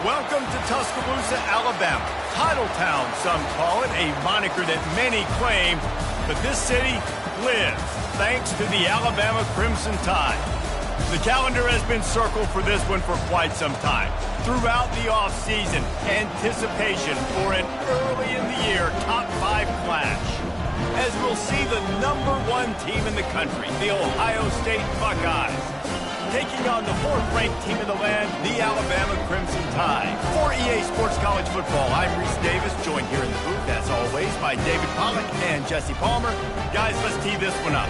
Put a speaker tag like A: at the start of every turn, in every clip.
A: Welcome to Tuscaloosa, Alabama. Titletown, some call it, a moniker that many claim, but this city lives thanks to the Alabama Crimson Tide. The calendar has been circled for this one for quite some time. Throughout the offseason, anticipation for an early-in-the-year top-5 clash. As we'll see the #1 team in the country, the Ohio State Buckeyes, taking on the 4th-ranked team in the land, the Alabama Crimson Tide. For EA Sports College Football, I'm Reese Davis, joined here in the booth, as always, by David Pollack and Jesse Palmer. Guys, let's tee this one up.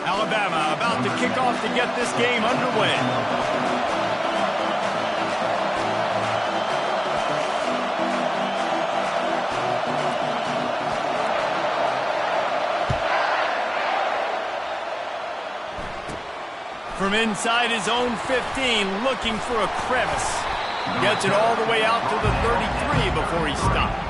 A: Alabama about to kick off to get this game underway. From inside his own 15, looking for a crevice. Gets it all the way out to the 33 before he stops.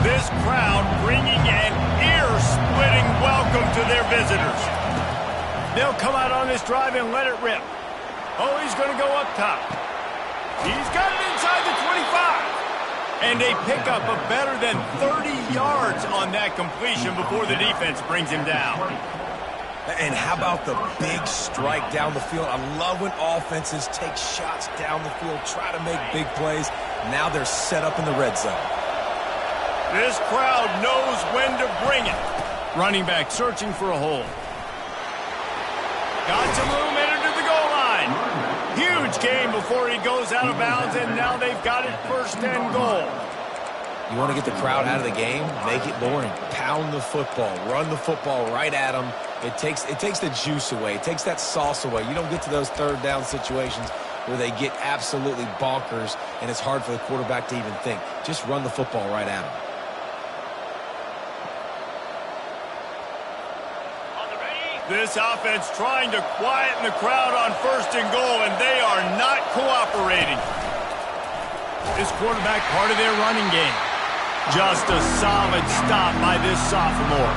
A: This crowd bringing an ear-splitting welcome to their visitors. They'll come out on this drive and let it rip. Oh, he's going to go up top. He's got it inside the 25. And a pickup of better than 30 yards on that completion before the defense brings him down.
B: And how about the big strike down the field? I love when offenses take shots down the field, try to make big plays. Now they're set up in the red zone.
A: This crowd knows when to bring it. Running back searching for a hole. Got some room, entered to the goal line. Huge gain before he goes out of bounds, and now they've got it 1st and goal.
B: You want to get the crowd out of the game? Make it boring. Pound the football. Run the football right at them. It takes the juice away. It takes that sauce away. You don't get to those 3rd down situations where they get absolutely bonkers, and it's hard for the quarterback to even think. Just run the football right at them.
A: This offense trying to quieten the crowd on 1st and goal, and they are not cooperating. This quarterback part of their running game. Just a solid stop by this sophomore.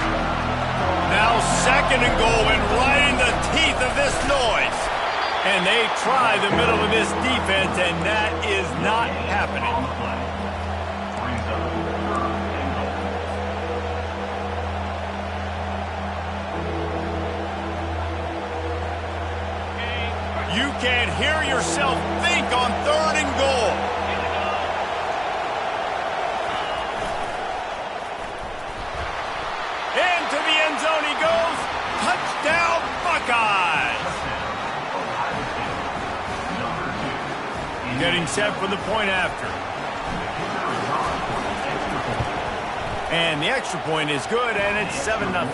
A: Now 2nd and goal, and right in the teeth of this noise. And they try the middle of this defense, and that is not happening. You can't hear yourself think on 3rd and goal. Into the end zone he goes. Touchdown, Buckeyes. Getting set for the point after. And the extra point is good, and it's 7-0.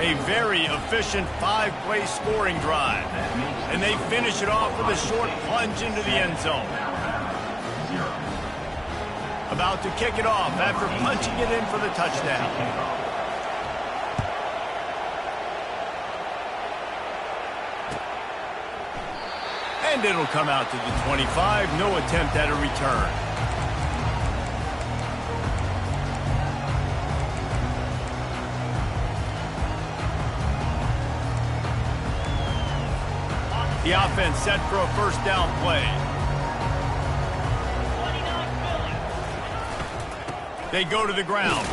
A: A very efficient 5-play scoring drive. And they finish it off with a short plunge into the end zone. About to kick it off after punching it in for the touchdown. And it'll come out to the 25. No attempt at a return. The offense set for a 1st down play. They go to the ground.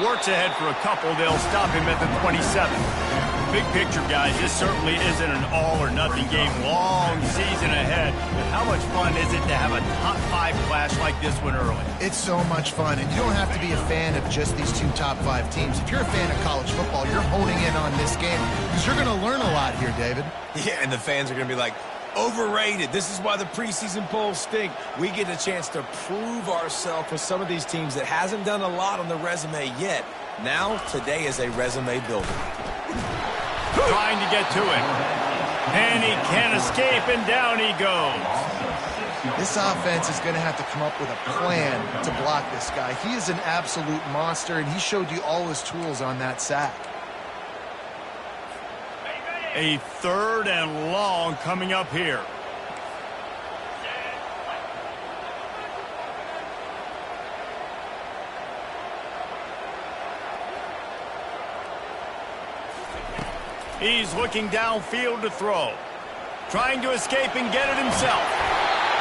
A: Works ahead for a couple. They'll stop him at the 27. Big picture, guys, this certainly isn't an all-or-nothing game. Long season ahead. But how much fun is it to have a top-5 clash like this one early?
C: It's so much fun, and you don't have to be a fan of just these 2 top-5 teams. If you're a fan of college football, you're honing in on this game because you're going to learn a lot here, David.
B: Yeah, and the fans are going to be like, Overrated. This is why the preseason polls stink. We get a chance to prove ourselves with some of these teams that hasn't done a lot on the resume yet. Now, today is a resume builder.
A: Trying to get to it. And he can't escape, and down he goes.
C: This offense is going to have to come up with a plan to block this guy. He is an absolute monster, and he showed you all his tools on that sack.
A: A 3rd and long coming up here. He's looking downfield to throw. Trying to escape and get it himself.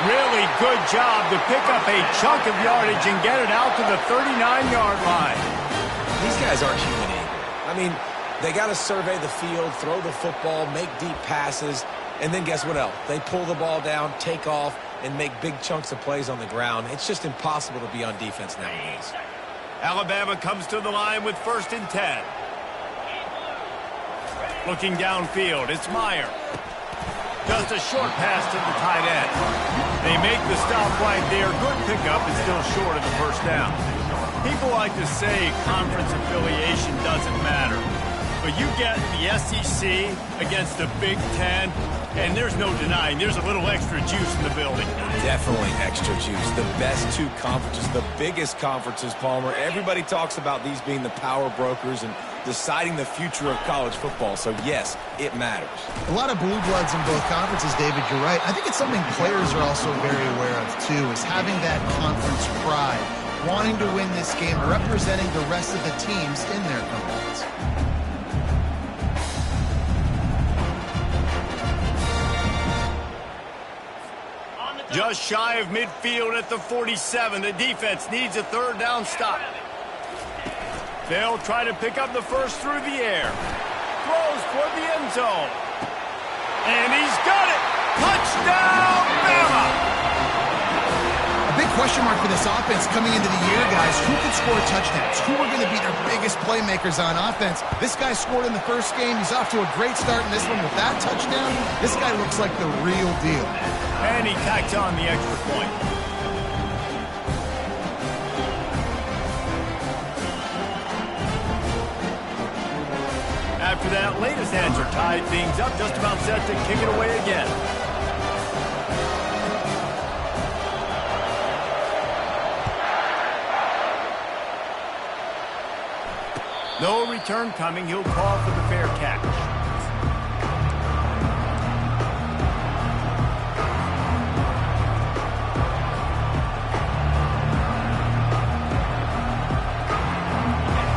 A: Really good job to pick up a chunk of yardage and get it out to the 39-yard line.
B: These guys aren't human either. I mean, they got to survey the field, throw the football, make deep passes, and then guess what else? They pull the ball down, take off, and make big chunks of plays on the ground. It's just impossible to be on defense nowadays.
A: Alabama comes to the line with 1st and 10. Looking downfield, it's Meyer. Just a short pass to the tight end. They make the stop right there. Good pickup, is still short of the 1st down. People like to say conference affiliation doesn't matter. But you get the SEC against the Big Ten, and there's no denying there's a little extra juice in the building.
B: Definitely extra juice. The best 2 conferences, the biggest conferences, Palmer. Everybody talks about these being the power brokers and deciding the future of college football. So, yes, it matters.
C: A lot of blue bloods in both conferences, David, you're right. I think it's something players are also very aware of, too, is having that conference pride, wanting to win this game, representing the rest of the teams in their conference.
A: Just shy of midfield at the 47. The defense needs a 3rd down stop. They'll try to pick up the 1st through the air. Throws toward the end zone. And he's got it. Touchdown, Bama!
C: A big question mark for this offense coming into the year, guys. Who could score touchdowns? Who are going to be their biggest playmakers on offense? This guy scored in the 1st game. He's off to a great start in this one with that touchdown. This guy looks like the real deal.
A: And he tacks on the extra point. After that latest answer tied things up, just about set to kick it away again. No return coming. He'll call for the fair catch.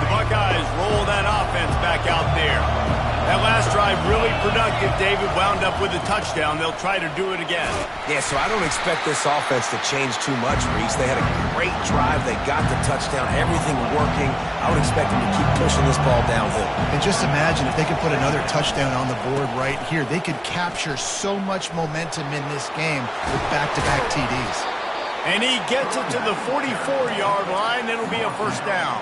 A: The Buckeyes roll that offense back out there. That last drive really productive. David wound up with a touchdown. They'll try to do it again.
B: Yeah, so I don't expect this offense to change too much, Reese. They had a great drive. They got the touchdown. Everything working. I would expect them to keep pushing this ball downhill.
C: And just imagine if they could put another touchdown on the board right here. They could capture so much momentum in this game with back-to-back TDs.
A: And he gets it to the 44-yard line. It'll be a 1st down.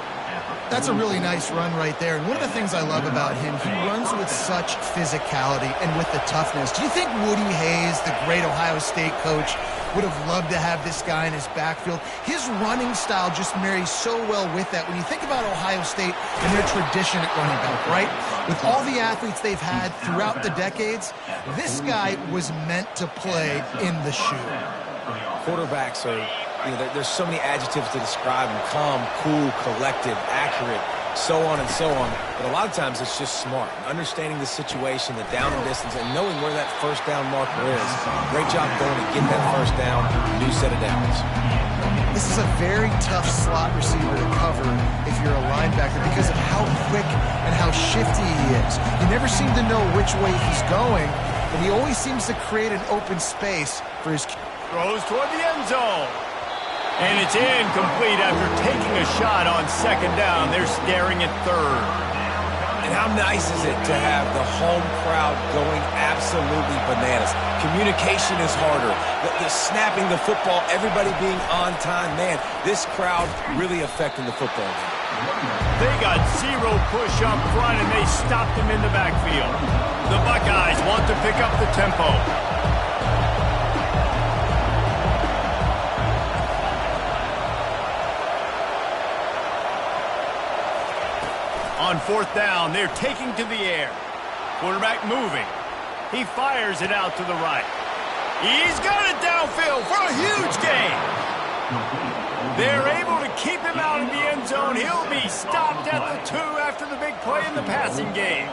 C: That's a really nice run right there. And one of the things I love about him, he runs with such physicality and with the toughness. Do you think Woody Hayes, the great Ohio State coach, would have loved to have this guy in his backfield? His running style just marries so well with that. When you think about Ohio State and their tradition at running back, right? With all the athletes they've had throughout the decades, this guy was meant to play in the shoe.
B: Quarterbacks are, there's so many adjectives to describe them: calm, cool, collected, accurate, so on and so on. But a lot of times it's just smart, understanding the situation, the down and distance, and knowing where that 1st down marker is. Great job going to get that 1st down, new set of downs.
C: This is a very tough slot receiver to cover if you're a linebacker because of how quick and how shifty he is. You never seem to know which way he's going, and he always seems to create an open space for his...
A: Throws toward the end zone. And it's incomplete after taking a shot on 2nd down. They're staring at 3rd.
B: And how nice is it to have the home crowd going absolutely bananas? Communication is harder. The snapping the football, everybody being on time. Man, this crowd really affecting the football game.
A: They got 0 push up front, and they stopped him in the backfield. The Buckeyes want to pick up the tempo. on 4th down. They're taking to the air. Quarterback moving. He fires it out to the right. He's got it downfield for a huge gain. They're able to keep him out of the end zone. He'll be stopped at the 2 after the big play in the passing game.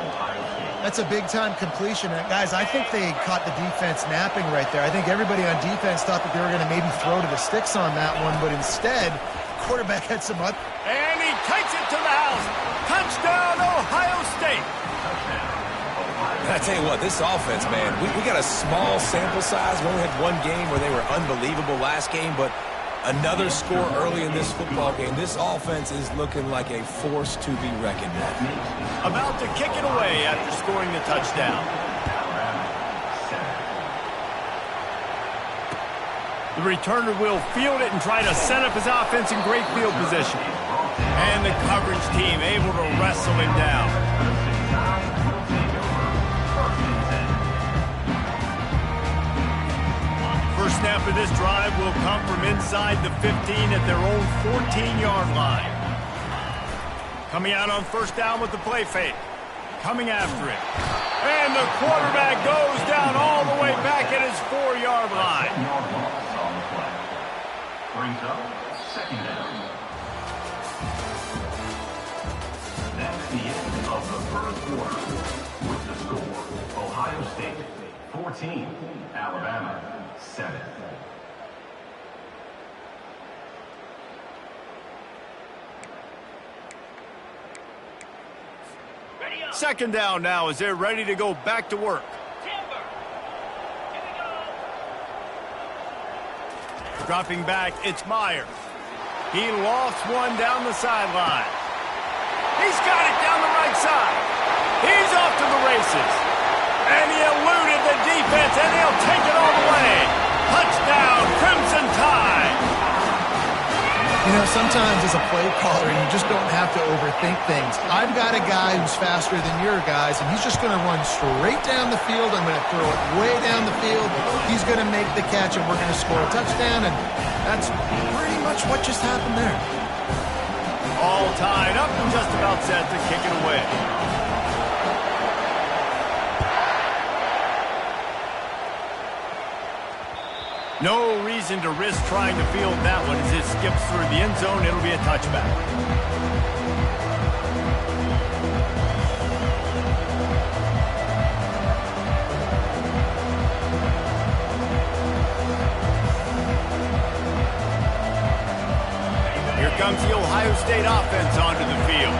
C: That's a big-time completion. And guys, I think they caught the defense napping right there. I think everybody on defense thought that they were going to maybe throw to the sticks on that one, but instead, quarterback had some up.
A: And he takes it to the house. Touchdown, Ohio State.
B: I tell you what, this offense, man, we got a small sample size. We only had one game where they were unbelievable last game, but another score early in this football game. This offense is looking like a force to be reckoned with.
A: About to kick it away after scoring the touchdown. The returner will field it and try to set up his offense in great field position. And the coverage team able to wrestle him down. First snap of this drive will come from inside the 15 at their own 14-yard line. Coming out on 1st down with the play fake. Coming after it. And the quarterback goes down all the way back at his 4-yard line.
D: Brings up 2nd down. That's the end of the 1st quarter. With the score, Ohio State 14, Alabama 7.
A: 2nd down now as they're ready to go back to work. Dropping back, it's Myers. He lofts one down the sideline. He's got it down the right side. He's off to the races. And he eluded the defense, and he'll take it all the way. Touchdown, Crimson Tide.
C: You know, sometimes as a play caller, you just don't have to overthink things. I've got a guy who's faster than your guys, and he's just going to run straight down the field. I'm going to throw it way down the field. He's going to make the catch, and we're going to score a touchdown, and that's pretty much what just happened there.
A: All tied up and just about set to kick it away. No reason to risk trying to field that one as it skips through the end zone. It'll be a touchback. Here comes the Ohio State offense onto the field.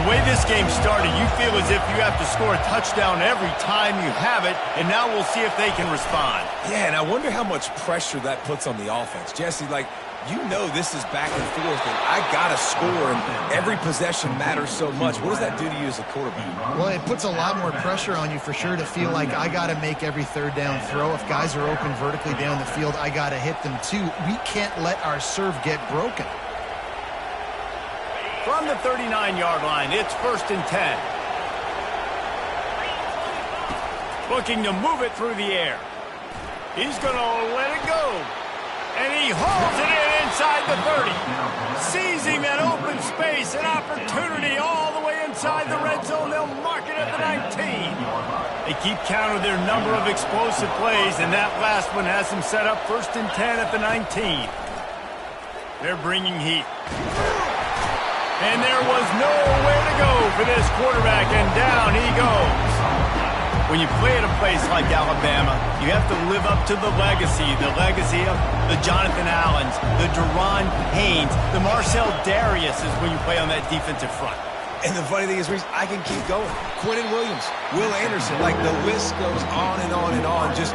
A: The way this game started, you feel as if you have to score a touchdown every time you have it, and now we'll see if they can respond.
B: Yeah, and I wonder how much pressure that puts on the offense. Jesse, like, you know this is back and forth, and I got to score, and every possession matters so much. What does that do to you as a quarterback?
C: Well, it puts a lot more pressure on you for sure to feel like I got to make every 3rd down throw. If guys are open vertically down the field, I got to hit them too. We can't let our serve get broken.
A: From the 39-yard line, it's 1st and 10. Looking to move it through the air. He's going to let it go. And he holds it in inside the 30. Sees him in open space, an opportunity all the way inside the red zone. They'll mark it at the 19. They keep count of their number of explosive plays, and that last one has them set up 1st and 10 at the 19. They're bringing heat. And there was nowhere to go for this quarterback, and down he goes. When you play at a place like Alabama, you have to live up to the legacy of the Jonathan Allens, the Deron Haynes, the Marcel Darius is when you play on that defensive front.
B: And the funny thing is, Reese, I can keep going. Quentin Williams, Will Anderson, like the list goes on and on and on. Just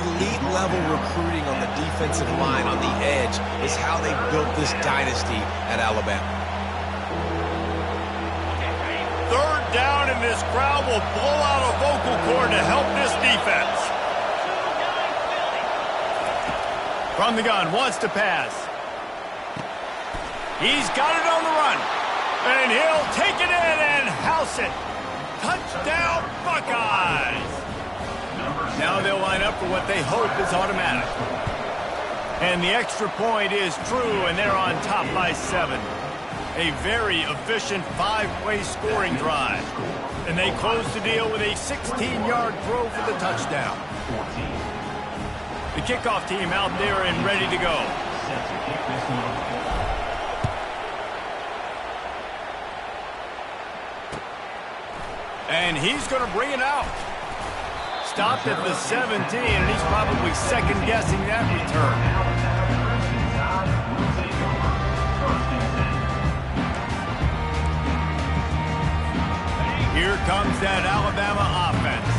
B: elite-level recruiting on the defensive line, on the edge, is how they built this dynasty at Alabama.
A: 3rd down, and this crowd will blow out a vocal cord to help this defense. From the gun, wants to pass. He's got it on the run. And he'll take it in and house it. Touchdown, Buckeyes. Now they'll line up for what they hope is automatic. And the extra point is true, and they're on top by 7. A very efficient 5-play scoring drive. And they close the deal with a 16-yard throw for the touchdown. The kickoff team out there and ready to go. And he's going to bring it out. Stopped at the 17, and he's probably second-guessing that return. Here comes that Alabama offense.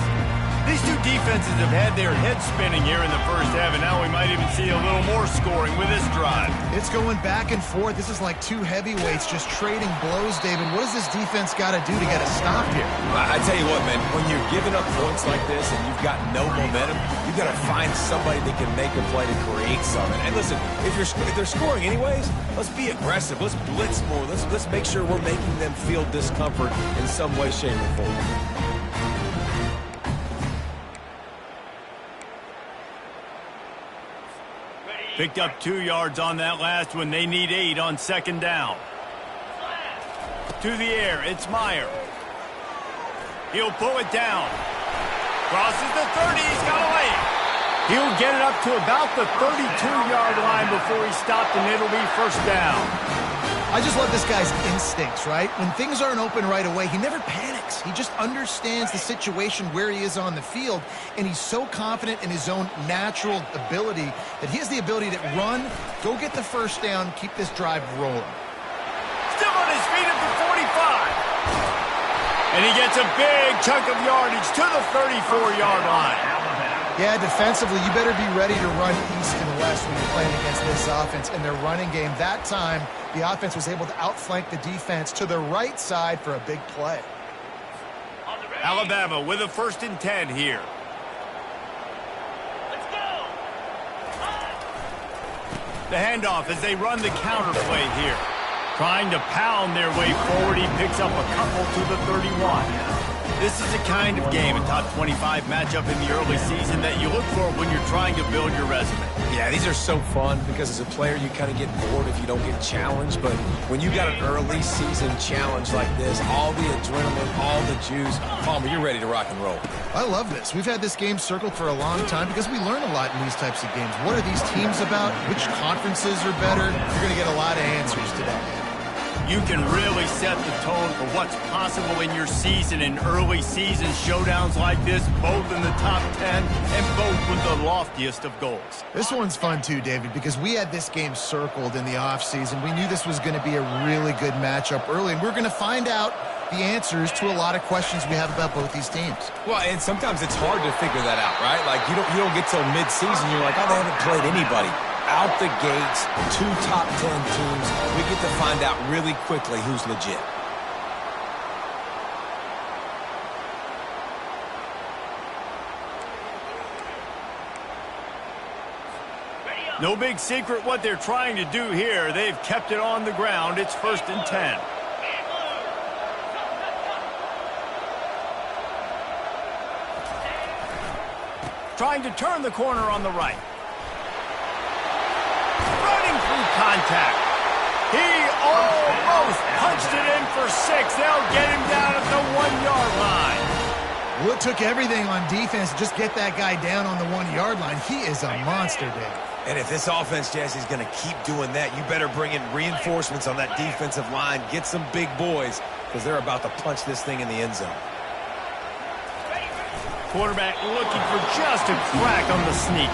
A: These two defenses have had their heads spinning here in the first half, and now we might even see a little more scoring with this drive.
C: It's going back and forth. This is like two heavyweights just trading blows, David. What does this defense got to do to get a stop here?
B: I tell you what, man, when you're giving up points like this and you've got no momentum, you've got to find somebody that can make a play to create something. And listen, if they're scoring anyways, let's be aggressive. Let's blitz more. Let's make sure we're making them feel discomfort in some way, shape, or form.
A: Picked up 2 yards on that last one. They need 8 on second down. To the air, it's Meyer. He'll pull it down. Crosses the 30, he's got away. He'll get it up to about the 32-yard line before he stopped, and it'll be first down.
C: I just love this guy's instincts, right? When things aren't open right away, he never panics. He just understands the situation where he is on the field, and he's so confident in his own natural ability that he has the ability to run, go get the first down, keep this drive rolling.
A: Still on his feet at the 45. And he gets a big chunk of yardage to the 34-yard line.
C: Yeah, defensively, you better be ready to run east and west when you're playing against this offense and their running game. That time, the offense was able to outflank the defense to the right side for a big play.
A: Alabama with a 1st and 10 here.
E: Let's go.
A: The handoff as they run the counter play here. Trying to pound their way forward, he picks up a couple to the 31. This is the kind of game, a top 25 matchup in the early season, that you look for when you're trying to build your resume.
B: Yeah, these are so fun because as a player, you kind of get bored if you don't get challenged. But when you got an early season challenge like this, all the adrenaline, all the juice, Palmer, you're ready to rock and roll.
C: I love this. We've had this game circled for a long time because we learn a lot in these types of games. What are these teams about? Which conferences are better? You're going to get a lot of answers today.
A: You can really set the tone for what's possible in your season in early season showdowns like this, both in the top 10 and both with the loftiest of goals.
C: This one's fun too, David, because we had this game circled in the offseason. We knew this was going to be a really good matchup early, and we're going to find out the answers to a lot of questions we have about both these teams.
B: Well, and sometimes it's hard to figure that out, right? Like, you don't get till mid-season, you're like, oh, they haven't played anybody. Out the gates, 2 top 10 teams. We get to find out really quickly who's legit.
A: No big secret what they're trying to do here. They've kept it on the ground. It's 1st and 10. Trying to turn the corner on the right. Running through contact. He almost punched it in for 6. They'll get him down at the 1-yard line.
C: Well, it took everything on defense to just get that guy down on the 1-yard line. He is a monster, Dave.
B: And if this offense, Jesse, is going to keep doing that, you better bring in reinforcements on that defensive line. Get some big boys, because they're about to punch this thing in the end zone.
A: Quarterback looking for just a crack on the sneak.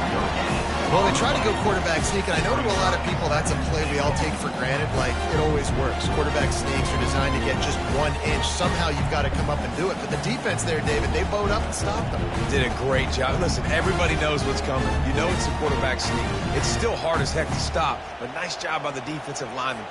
C: Well, they try to go quarterback sneak, and I know to a lot of people that's a play we all take for granted. Like, it always works. Quarterback sneaks are designed to get just 1 inch. Somehow you've got to come up and do it. But the defense there, David, they bowed up and stopped them.
B: Did a great job. Listen, everybody knows what's coming. You know it's a quarterback sneak. It's still hard as heck to stop, but nice job by the defensive lineman.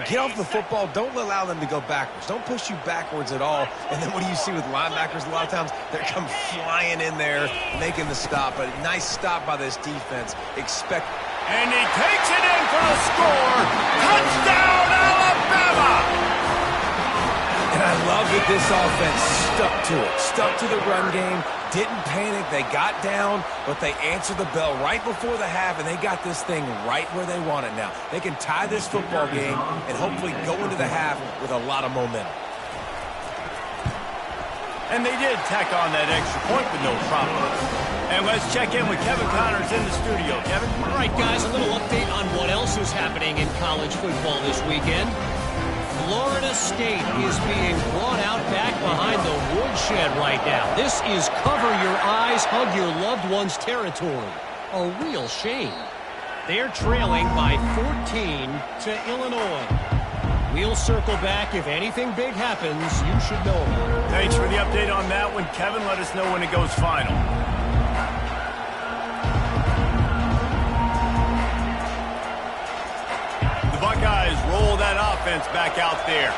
B: Get off the football. Don't allow them to go backwards. Don't push you backwards at all. And then what do you see with linebackers a lot of times? They come flying in there, making the stop. But a nice stop by this defense.
A: And he takes it in for the score. Touchdown, Alabama!
B: And I love that this offense stuck to it. Stuck to the run game. didn't panic. They got down, but they answered the bell right before the half, and they got this thing right where they want it now. They can tie this football game and hopefully go into the half with a lot of momentum.
A: And they did tack on that extra point with no problem. And let's check in with Kevin Connors in the studio. Kevin?
E: All right, guys, a little update on what else is happening in college football this weekend. Florida State is being brought out back behind the woodshed right now. This is cover your eyes, hug your loved ones territory. A real shame. They're trailing by 14 to Illinois. We'll circle back. If anything big happens, you should know about it.
A: Thanks for the update on that one, Kevin. Let us know when it goes final. The Buckeyes roll that offense back out there.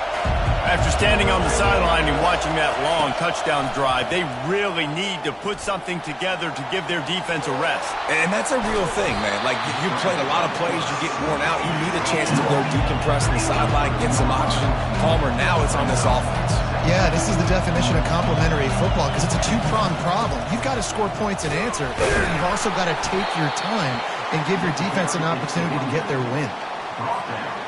A: After standing on the sideline and watching that long touchdown drive, they really need to put something together to give their defense a rest.
B: And that's a real thing, man. Like, you played a lot of plays, you get worn out, you need a chance to go decompress on the sideline, get some oxygen. Palmer, now it's on this offense.
C: Yeah, this is the definition of complementary football because it's a two-pronged problem. You've got to score points and answer. You've also got to take your time and give your defense an opportunity to get their win.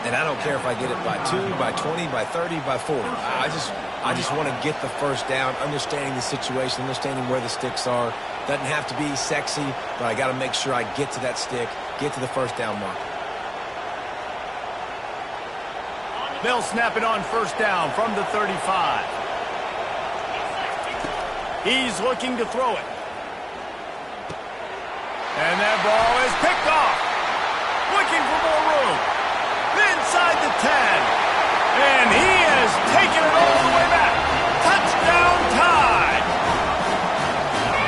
B: And I don't care if I get it by 2, by 20, by 30, by 40. I just want to get the first down, understanding the situation, understanding where the sticks are. Doesn't have to be sexy, but I got to make sure I get to that stick, get to the first down mark.
A: They'll snap it on first down from the 35. He's looking to throw it. And that ball is picked off. Looking for more room. Inside the 10. And he has taken it all the way back. Touchdown time.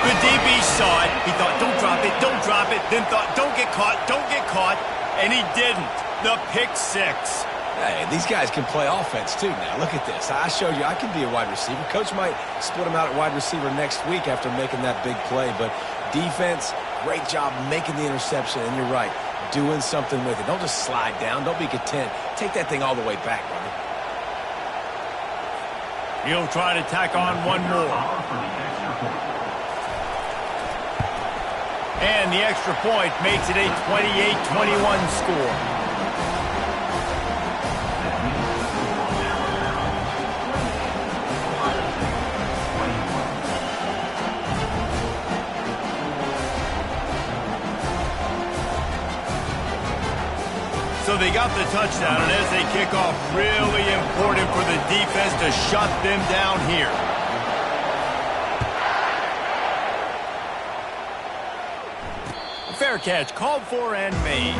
A: The DB saw it. He thought, don't drop it, don't drop it. Then thought, don't get caught, don't get caught. And he didn't. The pick six.
B: Hey, these guys can play offense too now. Look at this. I showed you I can be a wide receiver. Coach might split him out at wide receiver next week after making that big play. But defense, great job making the interception. And you're right, doing something with it. Don't just slide down. Don't be content. Take that thing all the way back, brother.
A: He'll try to tack on one more. And the extra point makes it a 28-21 score. So they got the touchdown, and as they kick off, really important for the defense to shut them down here. Fair catch, called for and made.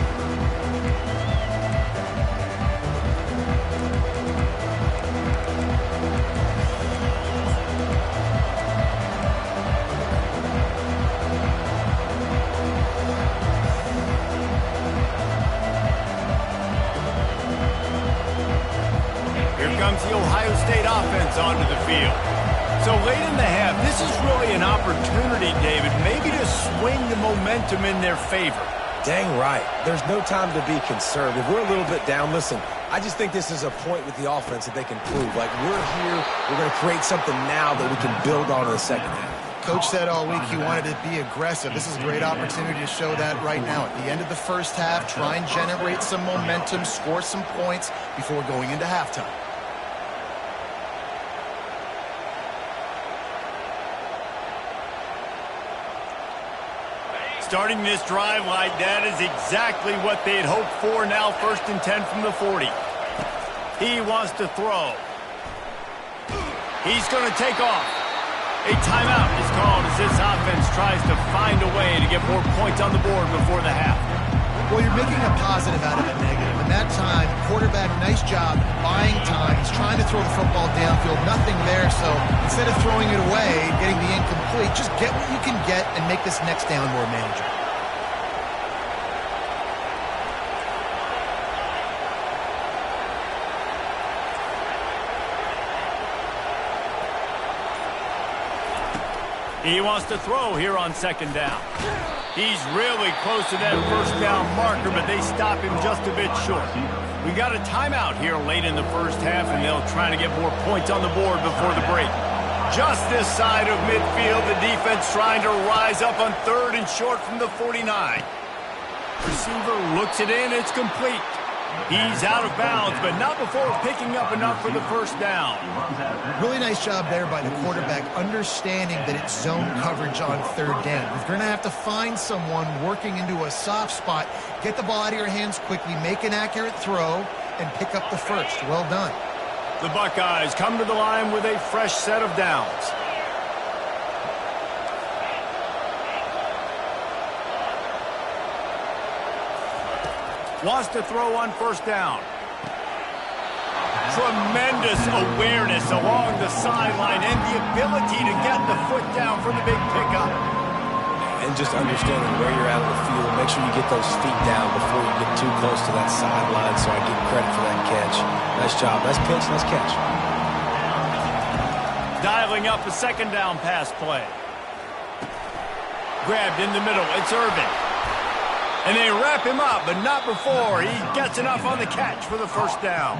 A: Comes the Ohio State offense onto the field. So late in the half, this is really an opportunity, David, maybe to swing the momentum in their favor.
B: Dang right. There's no time to be conservative. We're a little bit down. Listen, I just think this is a point with the offense that they can prove. Like, we're here, we're going to create something now that we can build on in the second half.
C: Coach said all week he wanted to be aggressive. This is a great opportunity to show that right now. At the end of the first half, try and generate some momentum, score some points before going into halftime.
A: Starting this drive like that is exactly what they'd hoped for. Now 1st and 10 from the 40. He wants to throw. He's going to take off. A timeout is called as this offense tries to find a way to get more points on the board before the half.
C: Well, you're making a positive out of a negative. And that time, quarterback, nice job buying time. He's trying to throw the football downfield. Nothing there. So instead of throwing it away, getting the incomplete, just get what you can get and make this next down more manageable.
A: He wants to throw here on 2nd down. He's really close to that 1st down marker, but they stop him just a bit short. We got a timeout here late in the first half, and they'll try to get more points on the board before the break. Just this side of midfield, the defense trying to rise up on 3rd and short from the 49. Receiver looks it in, it's complete. He's out of bounds, but not before picking up enough for the first down.
C: Really nice job there by the quarterback, understanding that it's zone coverage on 3rd down. If you're going to have to find someone working into a soft spot, get the ball out of your hands quickly, make an accurate throw, and pick up the first. Well done.
A: The Buckeyes come to the line with a fresh set of downs. Wants to throw on 1st down. Tremendous awareness along the sideline and the ability to get the foot down for the big pickup.
B: And just understanding where you're out of the field. Make sure you get those feet down before you get too close to that sideline, so I give credit for that catch. Nice job. Nice pitch. Nice catch.
A: Dialing up a 2nd down pass play. Grabbed in the middle. It's Irvin. And they wrap him up, but not before he gets enough on the catch for the 1st down.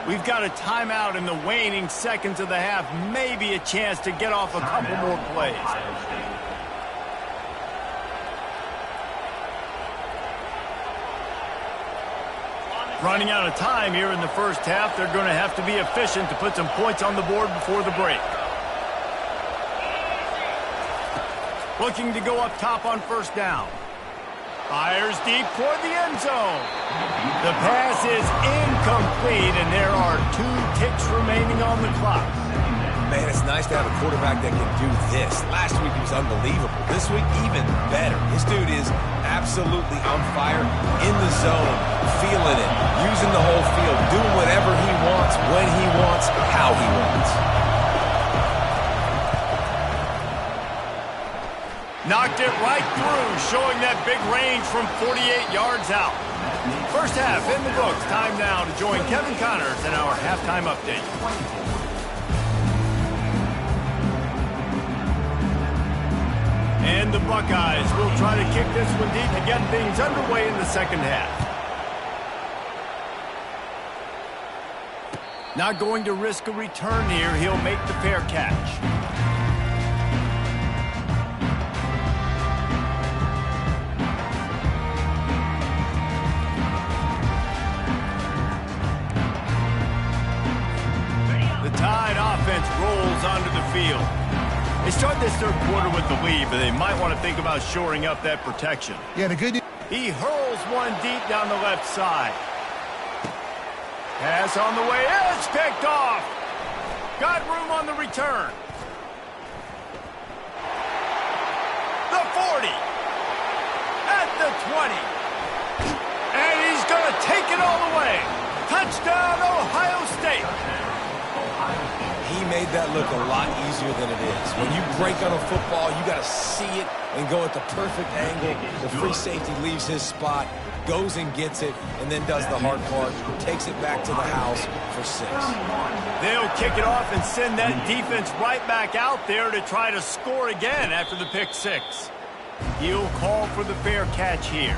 A: We've got a timeout in the waning seconds of the half. Maybe a chance to get off a couple more plays. Running out of time here in the 1st half. They're going to have to be efficient to put some points on the board before the break. Looking to go up top on 1st down. Fires deep toward the end zone. The pass is incomplete, and there are 2 ticks remaining on the clock.
B: Man, it's nice to have a quarterback that can do this. Last week he was unbelievable. This week, even better. This dude is absolutely on fire, in the zone, feeling it, using the whole field, doing whatever he wants, when he wants, how he wants.
A: Knocked it right through, showing that big range from 48 yards out. 1st half in the books. Time now to join Kevin Connors in our halftime update. And the Buckeyes will try to kick this one deep to get things underway in the 2nd half. Not going to risk a return here. He'll make the fair catch. Tide offense rolls onto the field. They start this 3rd quarter with the lead, but they might want to think about shoring up that protection.
C: Yeah, the good news.
A: He hurls one deep down the left side. Pass on the way. It's picked off. Got room on the return. The 40. At the 20. And he's going to take it all the way. Touchdown, Ohio State.
B: He made that look a lot easier than it is. When you break on a football, you got to see it and go at the perfect angle. The free safety leaves his spot, goes and gets it, and then does the hard part, takes it back to the house for 6.
A: They'll kick it off and send that defense right back out there to try to score again after the pick 6. He'll call for the fair catch here.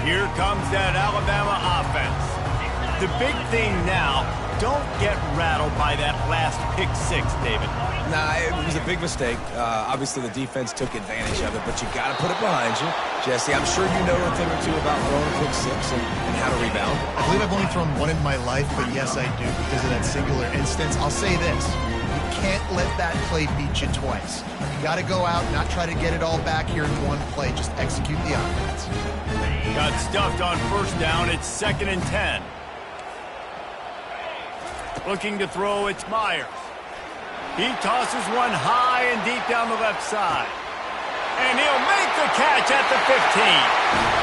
A: Here comes that Alabama offense. The big thing now, don't get rattled by that last pick 6, David.
B: Nah, it was a big mistake. Obviously, the defense took advantage of it, but you got to put it behind you. Jesse, I'm sure you know a thing or two about throwing a pick 6 and how to rebound.
C: I believe I've only thrown one in my life, but yes, I do because of that singular instance. I'll say this. You can't let that play beat you twice. You got to go out, not try to get it all back here in one play. Just execute the offense.
A: Got stuffed on 1st down. It's 2nd and 10. Looking to throw, it's Myers. He tosses one high and deep down the left side. And he'll make the catch at the 15.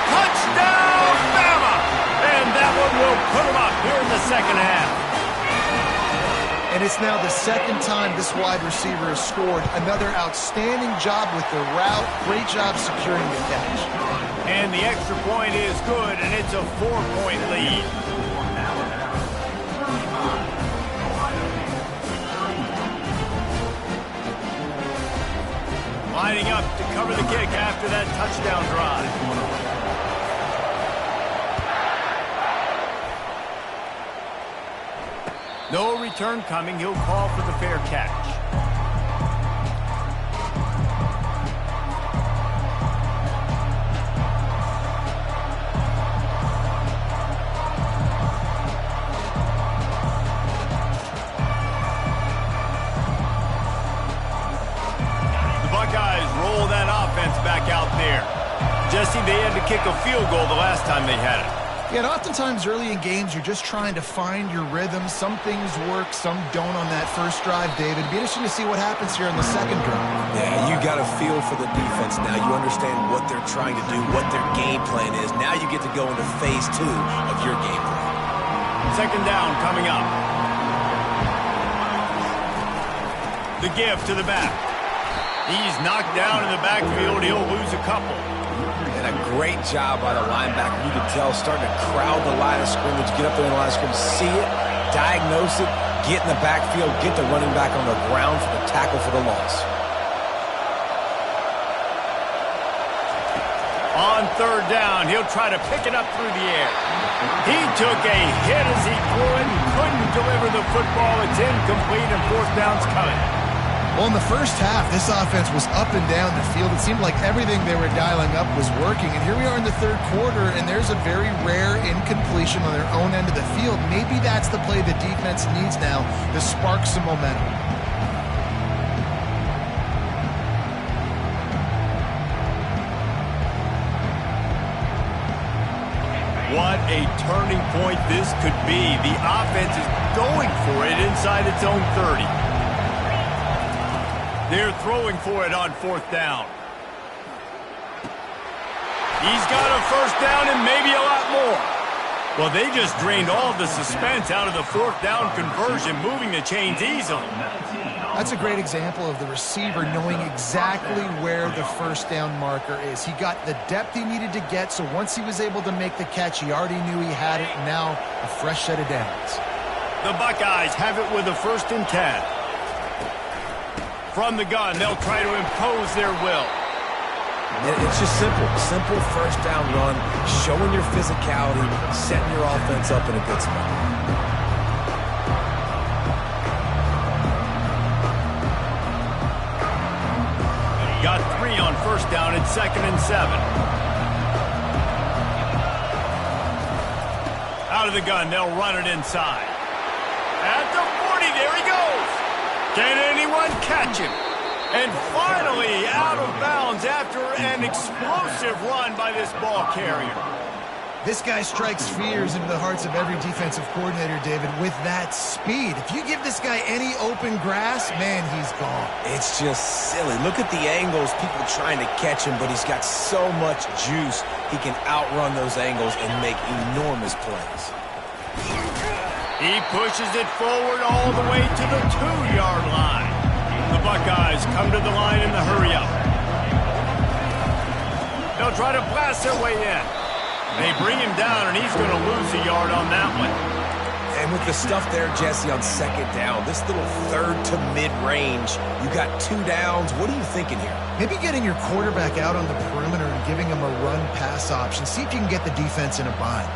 A: Touchdown, Bama! And that one will put him up here in the 2nd half.
C: And it's now the 2nd time this wide receiver has scored. Another outstanding job with the route. Great job securing the catch.
A: And the extra point is good, and it's a 4-point lead. lining up to cover the kick after that touchdown drive. No return coming. He'll call for the fair catch. Buckeyes roll that offense back out there. Jesse, they had to kick a field goal the last time they had it.
C: Yeah, and oftentimes early in games, you're just trying to find your rhythm. Some things work, some don't on that first drive, David. It'd be interesting to see what happens here in the second drive.
B: Yeah, you got a feel for the defense now. You understand what they're trying to do, what their game plan is. Now you get to go into phase 2 of your game plan.
A: Second down coming up. The give to the back. He's knocked down in the backfield. He'll lose a couple.
B: And a great job by the linebacker. You can tell, starting to crowd the line of scrimmage, get up there in the line of scrimmage, see it, diagnose it, get in the backfield, get the running back on the ground for the tackle for the loss.
A: On third down, he'll try to pick it up through the air. He took a hit as he threw it and couldn't deliver the football. It's incomplete and fourth down's coming.
C: Well, in the first half, this offense was up and down the field. It seemed like everything they were dialing up was working. And here we are in the third quarter, and there's a very rare incompletion on their own end of the field. Maybe that's the play the defense needs now to spark some momentum.
A: What a turning point this could be. The offense is going for it inside its own 30. They're throwing for it on fourth down. He's got a first down and maybe a lot more. Well, they just drained all the suspense out of the fourth down conversion, moving the chains easily.
C: That's a great example of the receiver knowing exactly where the first down marker is. He got the depth he needed to get, so once he was able to make the catch, he already knew he had it, and now a fresh set of downs.
A: The Buckeyes have it with a 1st and 10. From the gun, they'll try to impose their will.
B: It's just simple first down run, showing your physicality, setting your offense up in a good spot.
A: Got 3 on first down at 2nd and 7. Out of the gun, they'll run it inside. At the 40, there he goes. Can anyone catch him? And finally out of bounds after an explosive run by this ball carrier.
C: This guy strikes fears into the hearts of every defensive coordinator, David, with that speed. If you give this guy any open grass, man, he's gone.
B: It's just silly. Look at the angles, people trying to catch him, but he's got so much juice. He can outrun those angles and make enormous plays.
A: He pushes it forward all the way to the 2-yard line. The Buckeyes come to the line in the hurry-up. They'll try to blast their way in. They bring him down, and he's going to lose a yard on that one.
B: And with the stuff there, Jesse, on second down, this little third to mid-range, you got 2 downs. What are you thinking here?
C: Maybe getting your quarterback out on the perimeter and giving him a run-pass option. See if you can get the defense in a bind.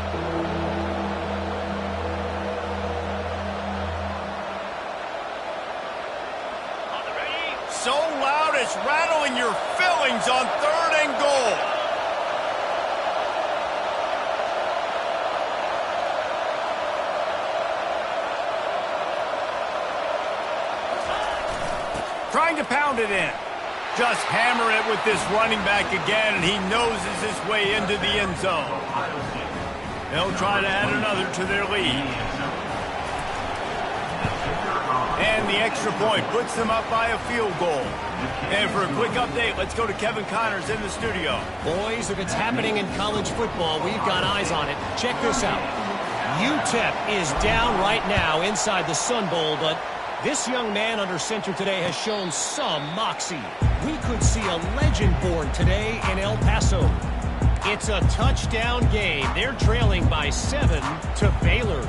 A: So loud it's rattling your fillings on 3rd and goal. Trying to pound it in. Just hammer it with this running back again, and he noses his way into the end zone. They'll try to add another to their lead. And the extra point puts them up by a field goal. And for a quick update, let's go to Kevin Connors in the studio.
E: Boys, if it's happening in college football, we've got eyes on it. Check this out. UTEP is down right now inside the Sun Bowl, but this young man under center today has shown some moxie. We could see a legend born today in El Paso. It's a touchdown game. They're trailing by 7 to Baylor.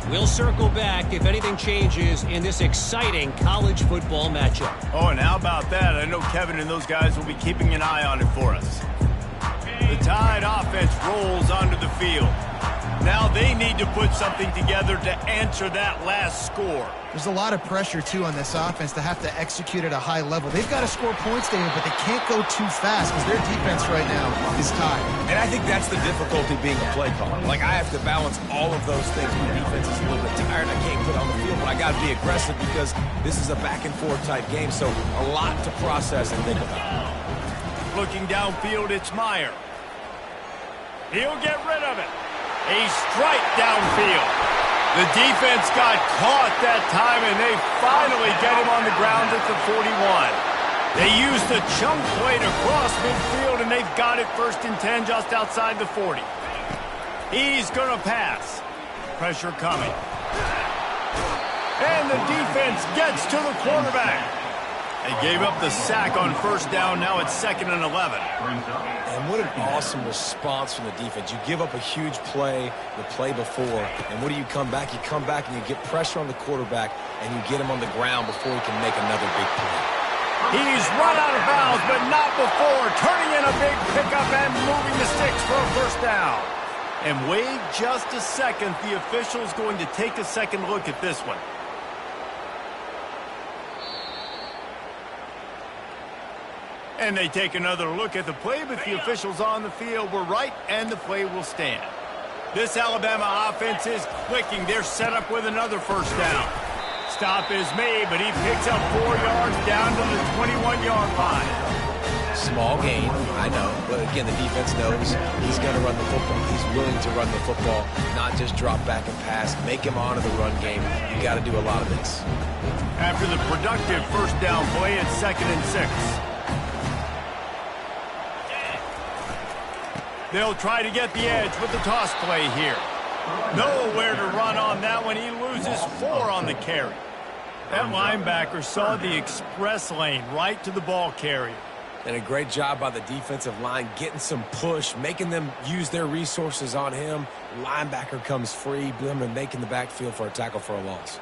E: We'll circle back if anything changes in this exciting college football matchup.
A: Oh, and how about that? I know Kevin and those guys will be keeping an eye on it for us. The Tide offense rolls onto the field. Now they need to put something together to answer that last score.
C: There's a lot of pressure, too, on this offense to have to execute at a high level. They've got to score points, David, but they can't go too fast because their defense right now is tied.
B: And I think that's the difficulty being a play caller. Like, I have to balance all of those things. My defense is a little bit tired. I can't put on the field, but I got to be aggressive because this is a back-and-forth type game, so a lot to process and think about.
A: Looking downfield, it's Meyer. He'll get rid of it. A strike downfield. The defense got caught that time, and they finally get him on the ground at the 41. They used the chunk play to cross midfield, and they've got it 1st and 10 just outside the 40. He's going to pass. Pressure coming. And the defense gets to the quarterback. They gave up the sack on 1st down. Now it's 2nd and 11.
B: And what an awesome response from the defense. You give up a huge play the play before, and what do you come back? You come back and you get pressure on the quarterback, and you get him on the ground before he can make another big play.
A: He's run out of bounds, but not before. Turning in a big pickup and moving the sticks for a 1st down. And wait just a second. The official's going to take a second look at this one. And they take another look at the play, but the officials on the field were right, and the play will stand. This Alabama offense is clicking. They're set up with another 1st down. Stop is made, but he picks up 4 yards down to the 21-yard line.
B: Small gain, I know, but again, the defense knows he's going to run the football. He's willing to run the football, not just drop back and pass, make him honor the run game. You got to do a lot of this.
A: After the productive 1st down play, it's 2nd and 6. They'll try to get the edge with the toss play here. Nowhere to run on that one. He loses 4 on the carry. That linebacker saw the express lane right to the ball carrier.
B: And a great job by the defensive line, getting some push, making them use their resources on him. Linebacker comes free, and making the backfield for a tackle for a loss.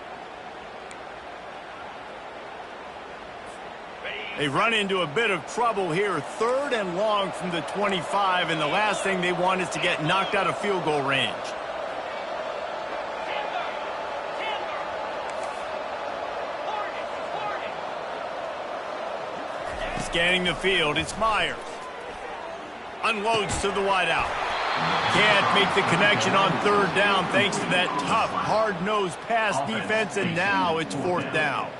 A: They run into a bit of trouble here. 3rd and long from the 25, and the last thing they want is to get knocked out of field goal range. Scanning the field, it's Myers. Unloads to the wideout. Can't make the connection on 3rd down thanks to that tough, hard-nosed pass defense, and now it's 4th down.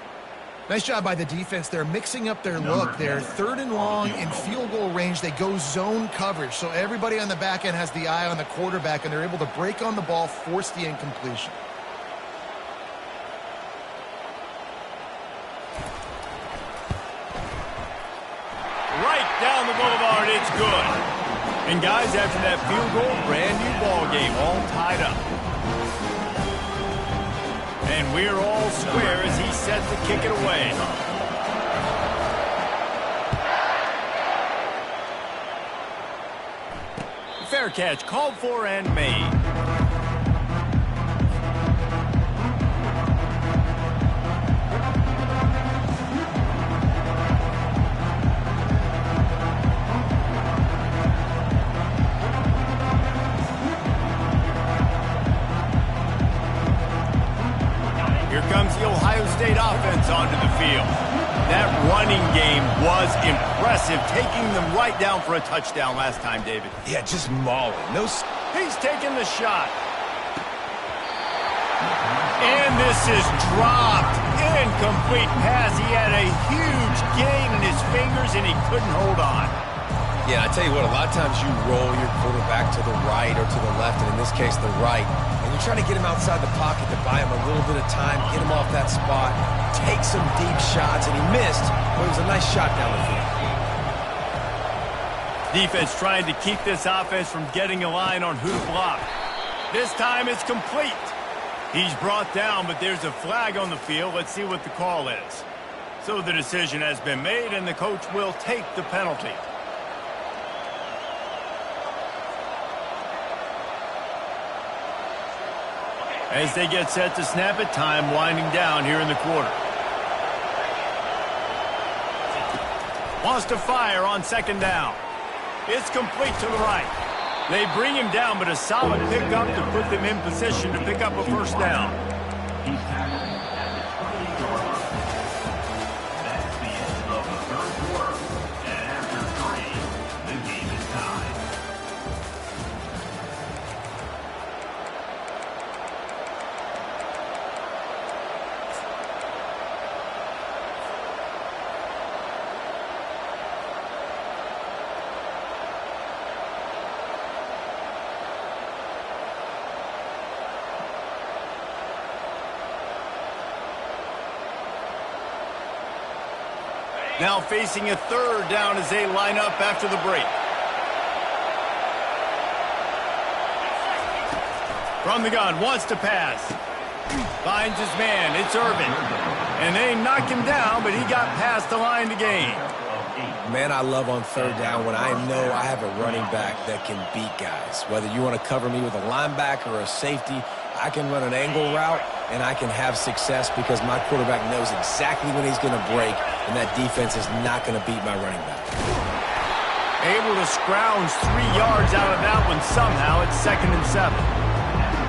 C: Nice job by the defense. They're mixing up their look. They're 3rd and long in field goal range. They go zone coverage, so everybody on the back end has the eye on the quarterback, and they're able to break on the ball, force the incompletion.
A: Right down the boulevard, it's good. And guys, after that field goal, brand new ball game, all tied up. And we're all square as he's set to kick it away. Fair catch called for and made. Here comes the Ohio State offense onto the field. That running game was impressive, taking them right down for a touchdown last time, David.
B: Yeah, just mauling.
A: He's taking the shot. And this is dropped. Incomplete pass. He had a huge gain in his fingers, and he couldn't hold on.
B: Yeah, I tell you what, a lot of times you roll your quarterback to the right or to the left, and in this case, the right. And you try to get him outside the pocket to buy him a little bit of time, get him off that spot, take some deep shots, and he missed, but it was a nice shot down the field.
A: Defense trying to keep this offense from getting a line on who to block. This time it's complete. He's brought down, but there's a flag on the field. Let's see what the call is. So the decision has been made, and the coach will take the penalty. As they get set to snap it, time winding down here in the quarter. Wants to fire on second down. It's complete to the right. They bring him down, but a solid pickup to put them in position to pick up a first down.
D: He's tackled at the 28-yard line. That's the end of the third quarter. And after 3, the game is tied.
A: Now facing a third down as they line up after the break. From the gun, wants to pass. Finds his man, it's Irvin. And they knock him down, but he got past the line to gain.
B: Man, I love on third down when I know I have a running back that can beat guys. Whether you want to cover me with a linebacker or a safety, I can run an angle route, and I can have success because my quarterback knows exactly when he's going to break, and that defense is not going to beat my running back.
A: Able to scrounge 3 yards out of that one somehow. It's 2nd and 7.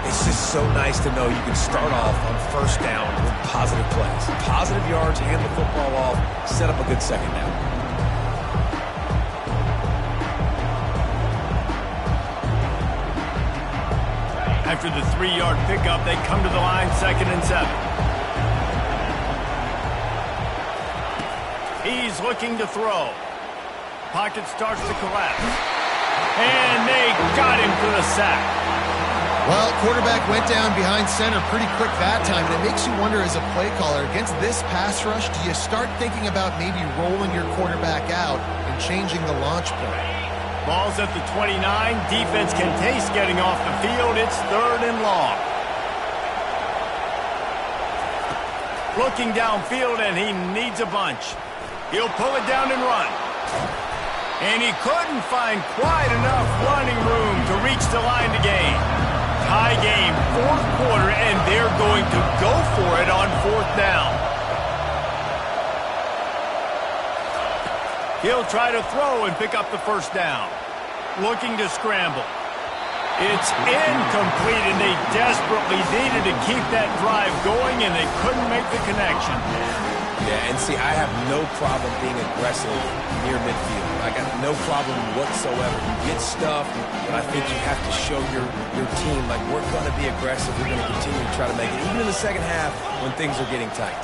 B: It's just so nice to know you can start off on first down with positive plays. Positive yards, hand the football off, set up a good second down.
A: After the 3-yard pickup, they come to the line, 2nd and 7. He's looking to throw. Pocket starts to collapse. And they got him for the sack.
C: Well, quarterback went down behind center pretty quick that time, and it makes you wonder as a play caller, against this pass rush, do you start thinking about maybe rolling your quarterback out and changing the launch point?
A: Ball's at the 29. Defense can taste getting off the field. It's 3rd and long. Looking downfield, and he needs a bunch. He'll pull it down and run. And he couldn't find quite enough running room to reach the line to gain. Tie game, 4th quarter, and they're going to go for it on 4th down. He'll try to throw and pick up the first down. Looking to scramble. It's incomplete, and they desperately needed to keep that drive going, and they couldn't make the connection.
B: Yeah, and see, I have no problem being aggressive near midfield. I got no problem whatsoever. You get stuffed, but I think you have to show your team, like, we're going to be aggressive. We're going to continue to try to make it, even in the second half when things are getting tight.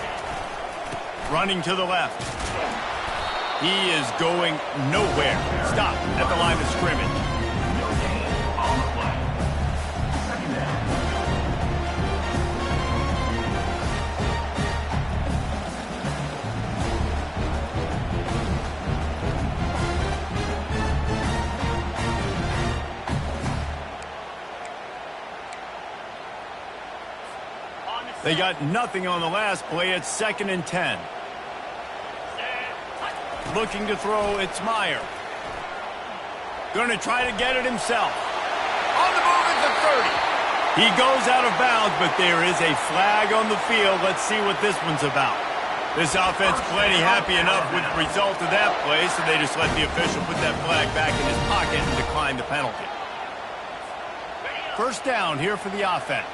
A: Running to the left. He is going nowhere. Stop at the line of scrimmage.
D: No gain on the play. 2nd down.
A: They got nothing on the last play. It's 2nd and 10. Looking to throw, it's Meyer. Going to try to get it himself. On the move at the 30. He goes out of bounds, but there is a flag on the field. Let's see what this one's about. This offense plenty happy enough with the result of that play, so they just let the official put that flag back in his pocket and decline the penalty. First down here for the offense.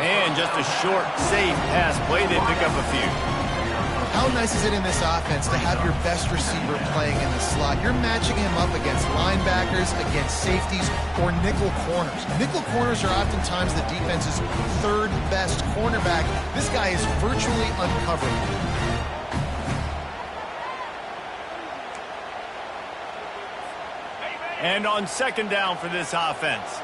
A: And just a short, safe pass play. They pick up a few.
C: How nice is it in this offense to have your best receiver playing in the slot? You're matching him up against linebackers, against safeties, or nickel corners. Nickel corners are oftentimes the defense's 3rd best cornerback. This guy is virtually uncoverable.
A: And on 2nd down for this offense.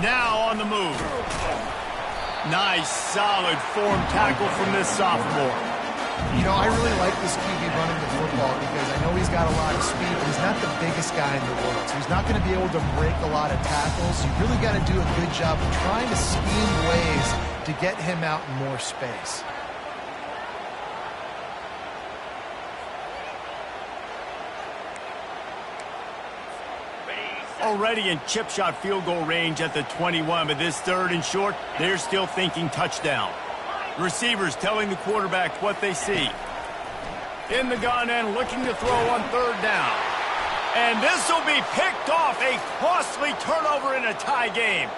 A: Now on the move. Nice, solid form tackle from this sophomore.
C: You know, I really like this QB running the football because I know he's got a lot of speed, but he's not the biggest guy in the world. So he's not going to be able to break a lot of tackles. You really got to do a good job of trying to scheme ways to get him out in more space.
A: Already in chip shot field goal range at the 21, but this 3rd and short, they're still thinking touchdown. Receivers telling the quarterback what they see. In the gun and looking to throw on 3rd down. And this will be picked off, a costly turnover in a tie game.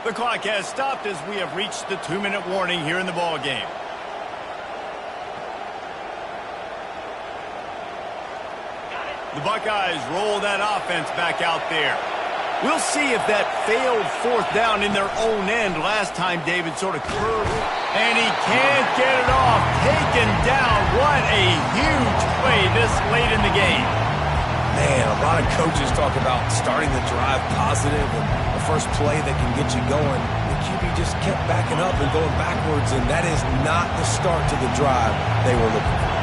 A: The clock has stopped as we have reached the 2-minute warning here in the ball game. The Buckeyes roll that offense back out there. We'll see if that failed 4th down in their own end. Last time David sort of curved, and he can't get it off. Taken down. What a huge play this late in the game.
B: Man, a lot of coaches talk about starting the drive positive and the first play that can get you going. The QB just kept backing up and going backwards, and that is not the start to the drive they were looking for.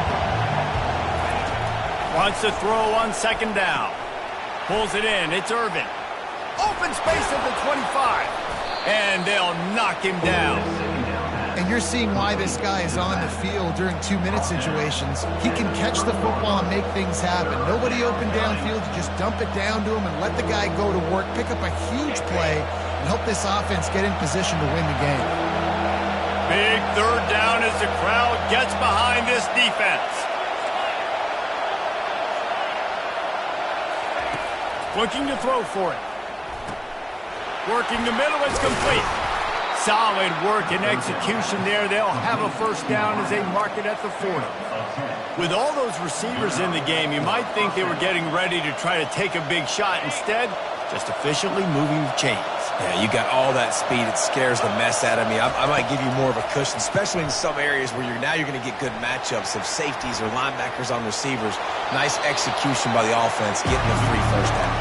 A: Wants to throw on 2nd down. Pulls it in. It's Irvin. Open space at the 25. And they'll knock him down.
C: And you're seeing why this guy is on the field during 2-minute situations. He can catch the football and make things happen. Nobody open downfield. You just dump it down to him and let the guy go to work, pick up a huge play, and help this offense get in position to win the game.
A: Big 3rd down as the crowd gets behind this defense. Looking to throw for it. Working the middle, it's complete. Solid work and execution there. They'll have a 1st down as they mark it at the 40. With all those receivers in the game, you might think they were getting ready to try to take a big shot. Instead, just efficiently moving the chains.
B: Yeah, you got all that speed. It scares the mess out of me. I might give you more of a cushion, especially in some areas where you're going to get good matchups of safeties or linebackers on receivers. Nice execution by the offense, getting the free 1st down.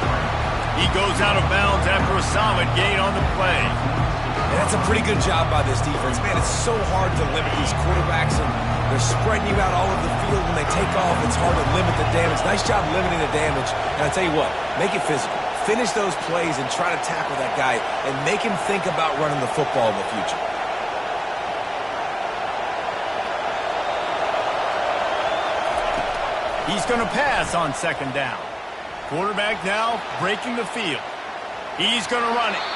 A: He goes out of bounds after a solid gain on the play.
B: And that's a pretty good job by this defense. Man, it's so hard to limit these quarterbacks, and they're spreading you out all over the field. When they take off, it's hard to limit the damage. Nice job limiting the damage. And I'll tell you what, make it physical. Finish those plays and try to tackle that guy and make him think about running the football in the future.
A: He's going to pass on 2nd down. Quarterback now breaking the field. He's going to run it.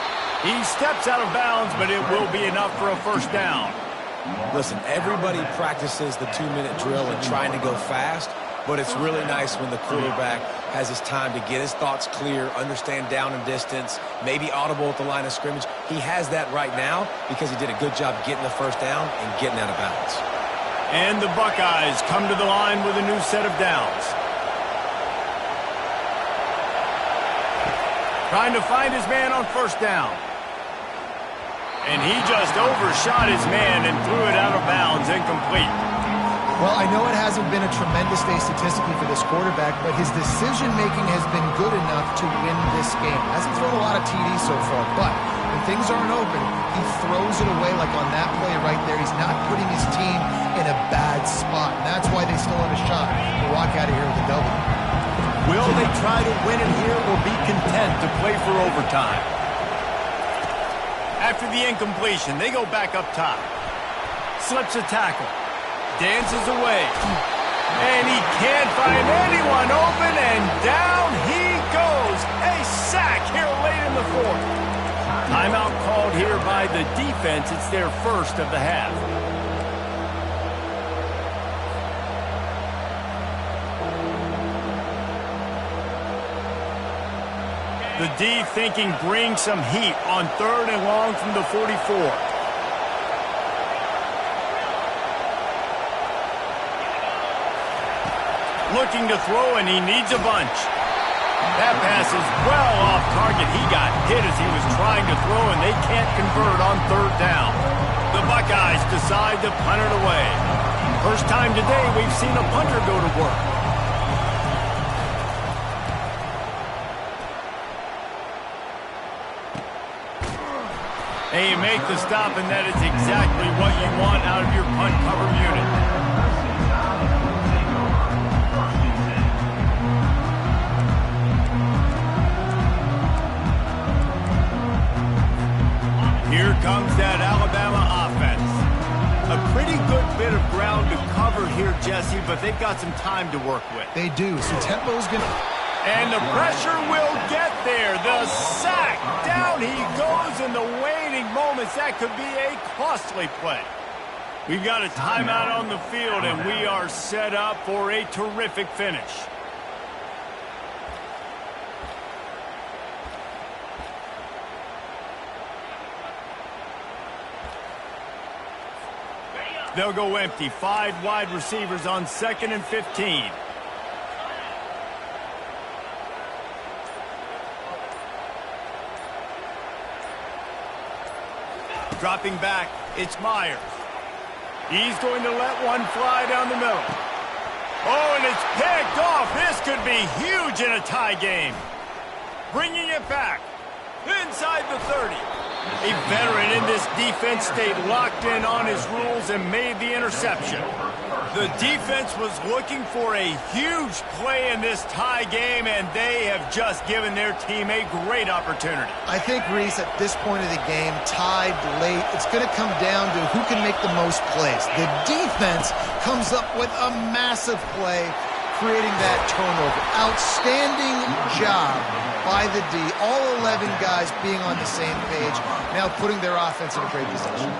A: He steps out of bounds, but it will be enough for a 1st down.
B: Listen, everybody practices the 2-minute drill and trying to go fast, but it's really nice when the quarterback has his time to get his thoughts clear, understand down and distance, maybe audible at the line of scrimmage. He has that right now because he did a good job getting the 1st down and getting out of bounds.
A: And the Buckeyes come to the line with a new set of downs. Trying to find his man on 1st down. And he just overshot his man and threw it out of bounds, incomplete.
C: Well, I know it hasn't been a tremendous day statistically for this quarterback, but his decision-making has been good enough to win this game. Hasn't thrown a lot of TDs so far, but when things aren't open, he throws it away like on that play right there. He's not putting his team in a bad spot, and that's why they still have a shot to walk out of here with a W.
A: Will they try to win it here or be content to play for overtime? After the incompletion, they go back up top. Slips a tackle. Dances away. And he can't find anyone open, and down he goes. A sack here late in the 4th. Timeout called here by the defense. It's their 1st of the half. The D thinking bring some heat on 3rd and long from the 44. Looking to throw, and he needs a bunch. That pass is well off target. He got hit as he was trying to throw, and they can't convert on 3rd down. The Buckeyes decide to punt it away. First time today we've seen a punter go to work. And you make the stop, and that is exactly what you want out of your punt cover unit. Here comes that Alabama offense. A pretty good bit of ground to cover here, Jesse, but they've got some time to work with.
C: They do, so tempo's going to...
A: And the pressure will get there. The sack. Down he goes in the waiting moments. That could be a costly play. We've got a timeout on the field, and we are set up for a terrific finish. They'll go empty. 5 wide receivers on 2nd and 15. Dropping back, it's Myers. He's going to let one fly down the middle. Oh, and it's picked off. This could be huge in a tie game. Bringing it back inside the 30. A veteran in this defense stayed locked in on his rules and made the interception. The defense was looking for a huge play in this tie game, and they have just given their team a great opportunity.
C: I think, Reese, at this point of the game, tied late, it's going to come down to who can make the most plays. The defense comes up with a massive play, creating that turnover. Outstanding job by the D. All 11 guys being on the same page, now putting their offense in a great position.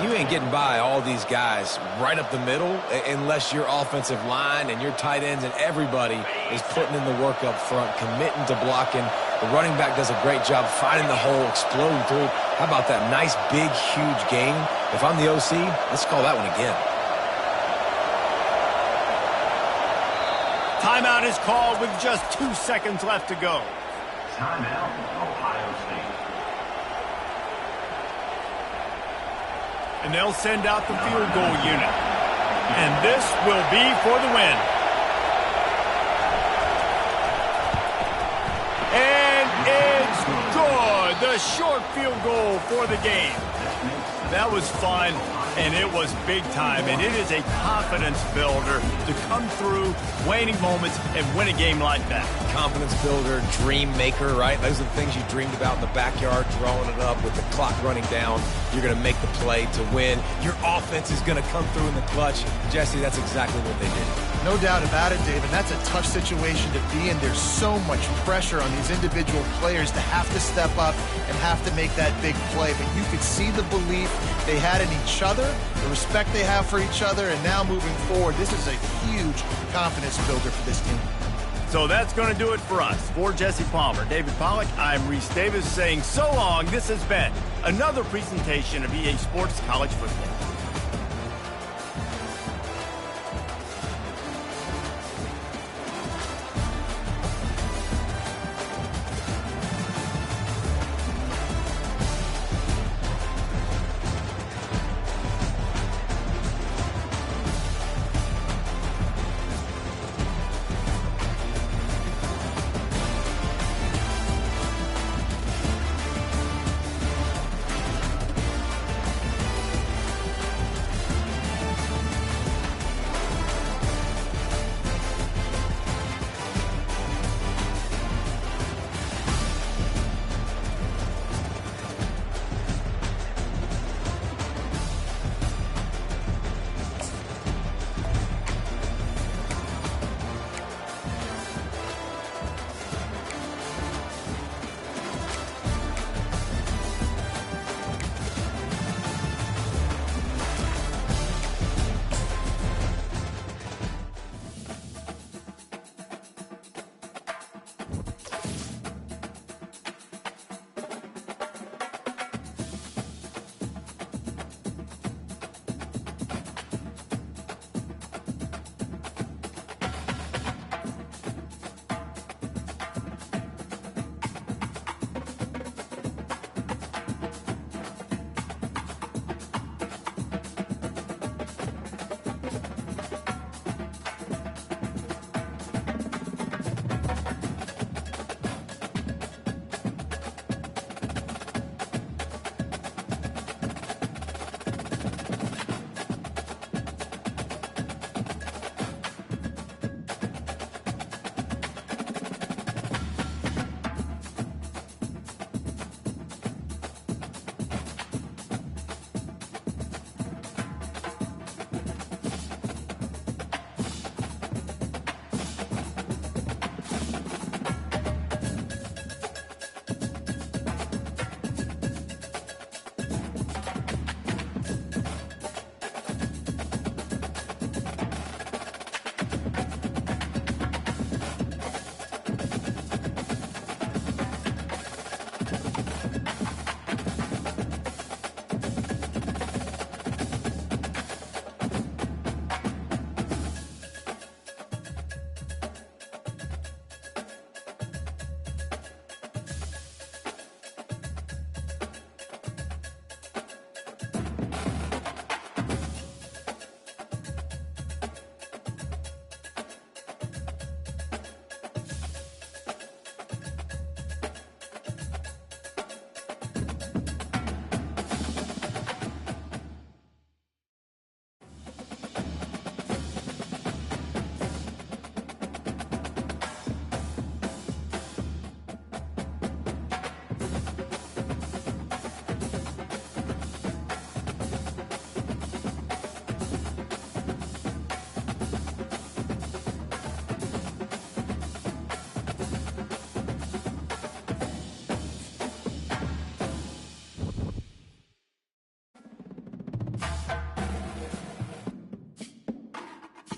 B: You ain't getting by all these guys right up the middle unless your offensive line and your tight ends and everybody is putting in the work up front, committing to blocking. The running back does a great job finding the hole, exploding through. How about that nice, big, huge gain? If I'm the OC, let's call that one again.
A: Timeout is called with just 2 seconds left to go.
D: Timeout, Ohio State.
A: And they'll send out the field goal unit. And this will be for the win. And it's good. The short field goal for the game. That was fun, and it was big time. And it is a confidence builder to come through waning moments and win a game like that.
B: Confidence builder, dream maker, right? Those are the things you dreamed about in the backyard, drawing it up with the clock running down. You're going to make the play to win. Your offense is going to come through in the clutch. Jesse, that's exactly what they did.
C: No doubt about it, David. That's a tough situation to be in. There's so much pressure on these individual players to have to step up and have to make that big play. But you could see the belief they had in each other, the respect they have for each other, and now moving forward, this is a huge confidence builder for this team.
A: So that's going to do it for us. For Jesse Palmer, David Pollack, I'm Reese Davis saying so long. This has been another presentation of EA Sports College Football.